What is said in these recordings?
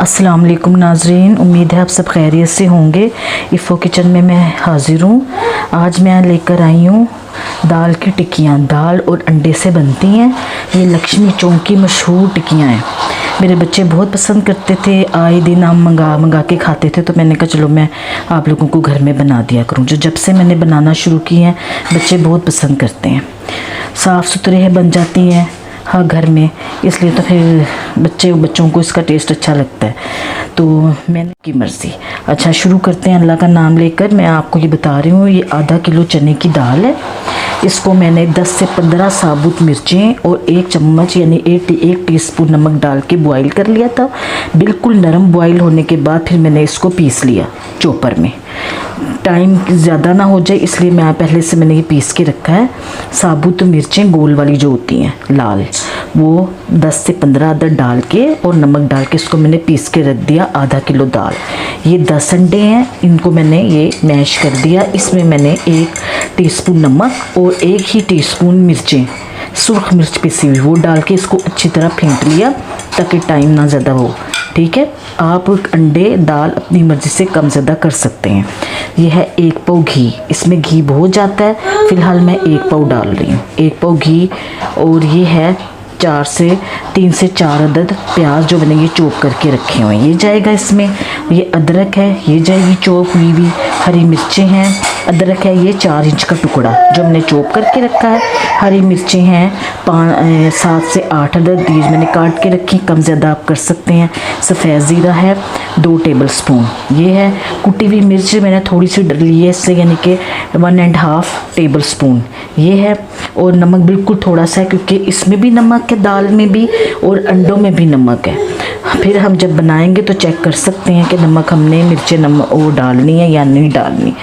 अस्सलाम वालेकुम नाजरीन, उम्मीद है आप सब खैरियत से होंगे। इफ़ो किचन में मैं हाज़िर हूँ। आज मैं लेकर आई हूँ दाल की टिक्कियाँ। दाल और अंडे से बनती हैं। ये लक्ष्मी चौक की मशहूर टिक्कियाँ हैं। मेरे बच्चे बहुत पसंद करते थे, आए दिन हम मंगा के खाते थे, तो मैंने कहा चलो मैं आप लोगों को घर में बना दिया करूँ। जब से मैंने बनाना शुरू की हैं बच्चे बहुत पसंद करते हैं। साफ़ सुथरे बन जाती हैं हाँ घर में, इसलिए तो फिर बच्चों को इसका टेस्ट अच्छा लगता है। तो मैंने की मर्ज़ी। अच्छा शुरू करते हैं अल्लाह का नाम लेकर। मैं आपको ये बता रही हूँ, ये आधा किलो चने की दाल है। इसको मैंने 10 से 15 साबुत मिर्चें और 1 चम्मच यानी 1 टीस्पून नमक डाल के बॉईल कर लिया था। बिल्कुल नरम बॉईल होने के बाद फिर मैंने इसको पीस लिया चॉपर में। टाइम ज़्यादा ना हो जाए इसलिए मैं पहले से मैंने ये पीस के रखा है। साबुत मिर्चें गोल वाली जो होती हैं लाल, वो 10 से 15 अदद डाल के और नमक डाल के इसको मैंने पीस के रख दिया। आधा किलो दाल। ये 10 अंडे हैं, इनको मैंने ये मैश कर दिया। इसमें मैंने 1 टीस्पून नमक और 1 ही टीस्पून मिर्चें, सुर्ख मिर्च पिसी हुई, वो डाल के इसको अच्छी तरह फेंट लिया ताकि टाइम ना ज़्यादा हो। ठीक है, आप अंडे दाल अपनी मर्ज़ी से कम ज़्यादा कर सकते हैं। यह है 1 पाव घी, इसमें घी बहुत जाता है, फ़िलहाल मैं 1 पाव डाल रही हूँ। 1 पाव घी। और ये है 3 से 4 अदद प्याज जो मैंने ये चॉप करके रखे हुए हैं, ये जाएगा इसमें। ये अदरक है, ये जाएगी चॉप हुई भी। हरी मिर्चें हैं, अदरक है ये 4 इंच का टुकड़ा जो मैंने चॉप करके रखा है। हरी मिर्चें हैं 7 से 8 अदद, ये मैंने काट के रखी, कम ज़्यादा आप कर सकते हैं। सफ़ेद ज़ीरा है 2 टेबलस्पून। ये है कुटी हुई मिर्च मैंने थोड़ी सी डली है इससे, यानी कि 1.5 टेबलस्पून ये है। और नमक बिल्कुल थोड़ा सा है क्योंकि इसमें भी नमक है, दाल में भी और अंडों में भी नमक है। फिर हम जब बनाएंगे तो चेक कर सकते हैं कि नमक हमने मिर्चें नमक वो डालनी है या नहीं डालनी।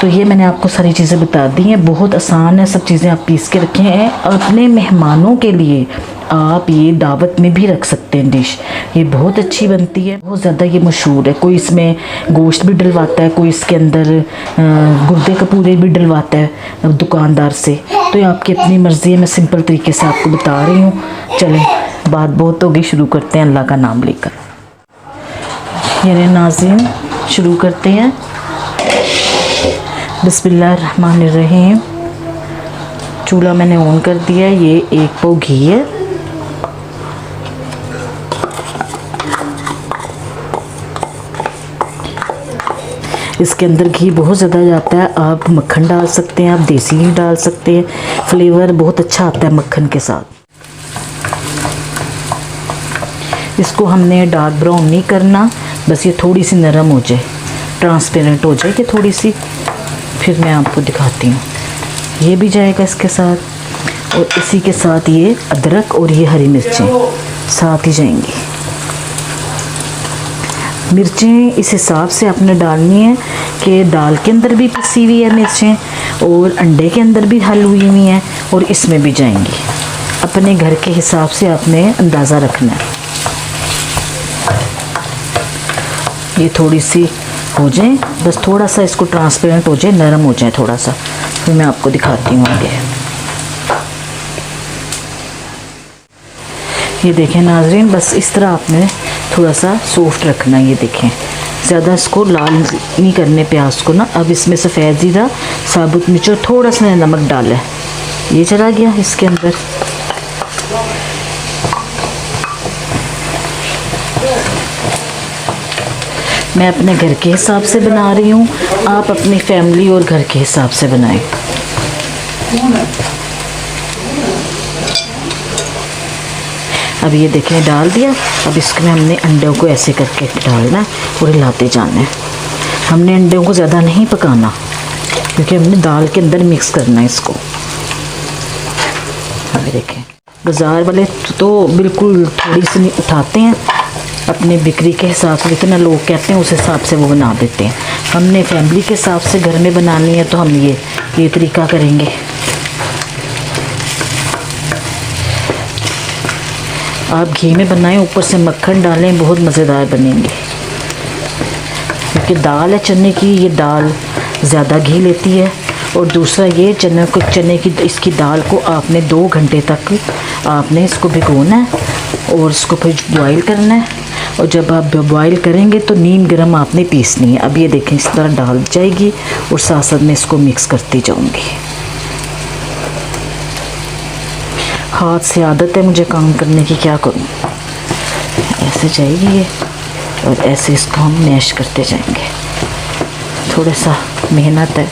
तो ये मैंने आपको सारी चीज़ें बता दी हैं, बहुत आसान है, सब चीज़ें आप पीस के रखे हैं। अपने मेहमानों के लिए आप ये दावत में भी रख सकते हैं डिश, ये बहुत अच्छी बनती है, बहुत ज़्यादा ये मशहूर है। कोई इसमें गोश्त भी डलवाता है, कोई इसके अंदर गुर्दे कपूरे भी डलवाता है दुकानदार से। तो ये आपकी अपनी मर्ज़ी है, मैं सिंपल तरीके से आपको बता रही हूँ। चलें, बात बहुत होगी, शुरू करते हैं अल्लाह का नाम लेकर। यानी नाज़रीन शुरू करते हैं। बिस्मिल्लाहिर्रहमानिर्रहीम। चूल्हा मैंने ऑन कर दिया है। ये 1 पाव घी है। इसके अंदर घी बहुत ज़्यादा जाता है, आप मक्खन डाल सकते हैं, आप देसी घी डाल सकते हैं, फ्लेवर बहुत अच्छा आता है मक्खन के साथ। इसको हमने डार्क ब्राउन नहीं करना, बस ये थोड़ी सी नरम हो जाए, ट्रांसपेरेंट हो जाए कि थोड़ी सी, फिर मैं आपको दिखाती हूँ। ये भी जाएगा इसके साथ और इसी के साथ ये अदरक और ये हरी मिर्चें साथ ही जाएंगी। मिर्चें इस हिसाब से आपने डालनी है कि दाल के अंदर भी पिसी हुई है मिर्चें और अंडे के अंदर भी हल हुई हुई हैं और इसमें भी जाएंगी। अपने घर के हिसाब से आपने अंदाज़ा रखना है। ये थोड़ी सी हो जाए, बस थोड़ा सा इसको ट्रांसपेरेंट हो जाए, नरम हो जाए थोड़ा सा, फिर मैं आपको दिखाती हूँ आगे। ये देखें नाजरीन, बस इस तरह आपने थोड़ा सा सॉफ्ट रखना है। ये देखें, ज़्यादा इसको लाल नहीं करने प्याज को ना। अब इसमें सफ़ेद ज़ीरा, साबुत मिर्च और थोड़ा सा नमक डाला है, ये चला गया इसके अंदर। मैं अपने घर के हिसाब से बना रही हूँ, आप अपनी फैमिली और घर के हिसाब से बनाएं। अब ये देखें डाल दिया। अब इसमें हमने अंडों को ऐसे करके डालना है और हिलाते जाना है। हमने अंडों को ज़्यादा नहीं पकाना क्योंकि हमने दाल के अंदर मिक्स करना है इसको। अब देखें, बाज़ार वाले तो बिल्कुल थोड़ी सी नहीं उठाते हैं, अपने बिक्री के हिसाब से जितना लोग कहते हैं उस हिसाब से वो बना देते हैं। हमने फैमिली के हिसाब से घर में बनानी है तो हम ये तरीका करेंगे। आप घी में बनाएं, ऊपर से मक्खन डालें, बहुत मज़ेदार बनेंगे। क्योंकि दाल है चने की, ये दाल ज़्यादा घी लेती है। और दूसरा ये चने की इसकी दाल को आपने 2 घंटे तक आपने इसको भिगोना है और इसको फिर बॉईल करना है। और जब आप बॉईल करेंगे तो नीम गरम आपने पीसनी है। अब ये देखें इस तरह डाल जाएगी और साथ साथ में इसको मिक्स करती जाऊंगी। हाथ से आदत है मुझे काम करने की, क्या करूं। ऐसे जाएगी ये और ऐसे इसको हम मैश करते जाएंगे। थोड़ा सा मेहनत है।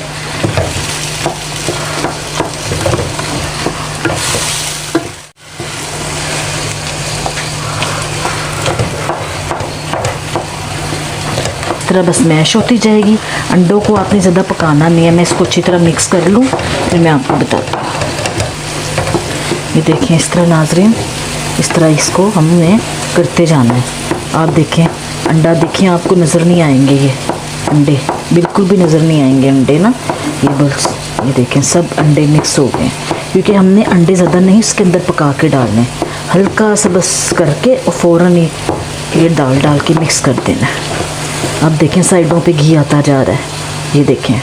तरह बस मैश होती जाएगी। अंडों को आपने ज़्यादा पकाना नहीं है। मैं इसको अच्छी तरह मिक्स कर लूँ फिर मैं आपको बताती हूँ। ये देखें इस तरह नाज़रीन, इस तरह इसको हमने करते जाना है। आप देखें अंडा, देखिए आपको नज़र नहीं आएंगे ये अंडे, बिल्कुल भी नज़र नहीं आएंगे अंडे ना। ये बस ये देखें सब अंडे मिक्स हो गए, क्योंकि हमने अंडे ज़्यादा नहीं इसके अंदर पका के डालने, हल्का सा बस करके और फ़ौरन ही ये डाल के मिक्स कर देना। अब देखें साइडों पे घी आता जा रहा है। ये देखें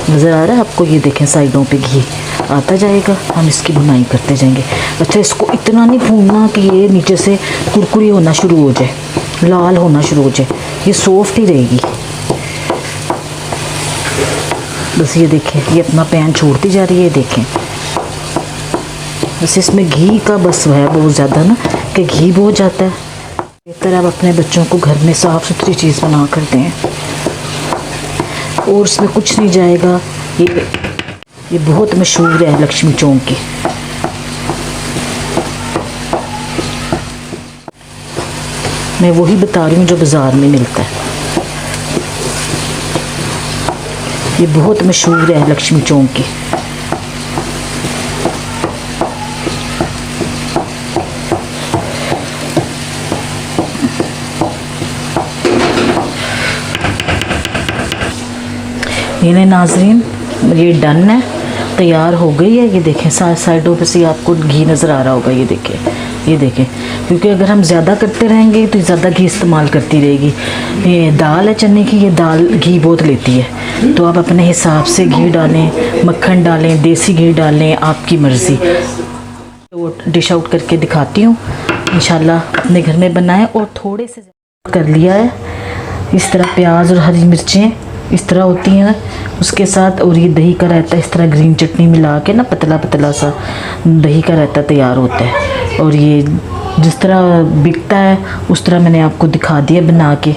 नज़र आ रहा है आपको, ये देखें साइडों पे घी आता जाएगा। हम इसकी भुनाई करते जाएंगे। अच्छा इसको इतना नहीं भूनना कि ये नीचे से कुरकुरी होना शुरू हो जाए, लाल होना शुरू हो जाए, ये सॉफ्ट ही रहेगी। बस ये देखें ये अपना पैन छोड़ती जा रही है। देखें बस इसमें घी का बस है बहुत ज़्यादा ना, कि घी बहुत जाता है। बेहतर आप अपने बच्चों को घर में साफ़ सुथरी चीज़ बना कर दें और उसमें कुछ नहीं जाएगा। ये बहुत मशहूर है लक्ष्मी चौक की। मैं वही बता रही हूँ जो बाज़ार में मिलता है। ये बहुत मशहूर है लक्ष्मी चौक की। ये नाज़रीन ये डन है, तैयार हो गई है। ये देखें साइडों पे से आपको घी नज़र आ रहा होगा। ये देखें क्योंकि अगर हम ज़्यादा करते रहेंगे तो ज़्यादा घी इस्तेमाल करती रहेगी। ये दाल है चने की, ये दाल घी बहुत लेती है, तो आप अपने हिसाब से घी डालें, मक्खन डालें, देसी घी डालें, आपकी मर्ज़ी। तो डिश आउट करके दिखाती हूँ, इंशाल्लाह अपने घर में बनाएं। और थोड़े से कर लिया है इस तरह प्याज और हरी मिर्चें इस तरह होती हैं उसके साथ, और ये दही का रायता इस तरह ग्रीन चटनी मिला के ना पतला पतला सा दही का रायता तैयार होता है। और ये जिस तरह बिकता है उस तरह मैंने आपको दिखा दिया बना के,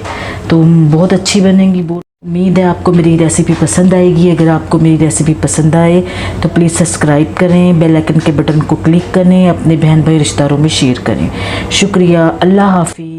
तो बहुत अच्छी बनेगी। उम्मीद है आपको मेरी रेसिपी पसंद आएगी। अगर आपको मेरी रेसिपी पसंद आए तो प्लीज़ सब्सक्राइब करें, बेल आइकन के बटन को क्लिक करें, अपने बहन भाई रिश्तेदारों में शेयर करें। शुक्रिया, अल्लाह हाफिज़।